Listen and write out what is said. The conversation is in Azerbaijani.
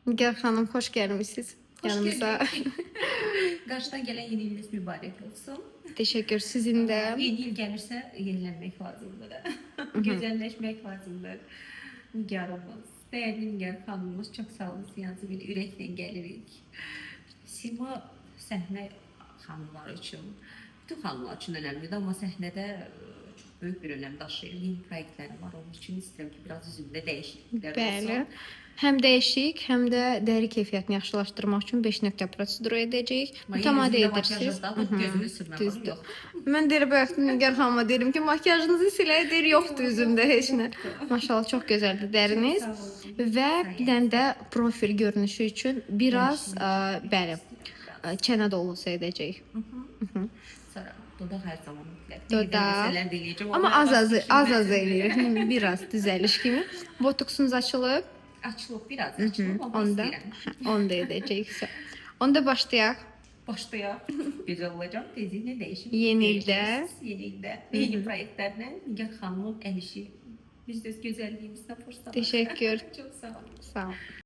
Nigar xanım, xoş gəlmisiniz yanımıza. Qarşıdan gələn yeni iliniz mübarək olsun. Təşəkkür sizin də. Yeni il gəlirsə yenilənmək lazımdır. Gözəlləşmək lazımdır. Nigarımız, dəyərli Nigar xanımımız, çox sağ olun. Yanınıza bir ürəklə gəlirik. Sima səhnə xanımlar üçün, bütün xanımlar üçün önəmlidir, amma səhnədə çox böyük bir önəm daşıyır. Yeni proyektlərim var, onun üçün istəyirəm ki, biraz üzümdə dəyişikliklər Bəli. olsun. Həm dəyişik, həm də dəri keyfiyyətini yaxşılaşdırmaq üçün 5 nöqtə proseduru edəcəyik. Mütəmadi edirsiniz. Gözümü sürmə var, Düzdür. yox. Mən deyirəm, bayaq Nigar xanıma deyirəm ki, makyajınızı silə, deyir, yoxdur üzümdə heç nə. Maşallah, çox gözəldir dəriniz. Və bir dənə də profil görünüşü üçün biraz, bəli, çənə dolusu edəcəyik. Sonra dodaq hər zaman mütləq. Dodaq. Amma az eləyirik. Biraz düzəliş kimi. Botoksunuz açılıb. Açılıb, biraz açılıb, amma istəyirəm. Onu da edəcəyik. Onda başlayaq. Başlayaq. Gözəl olacaq. Tezliklə dəyişim. Yeni ildə. Yeni ildə. Yeni proyektlərlə Nigar xanımın əl işi. Biz də öz gözəlliyimizdən fırsat. Təşəkkür. Çox sağ olun. Sağ ol.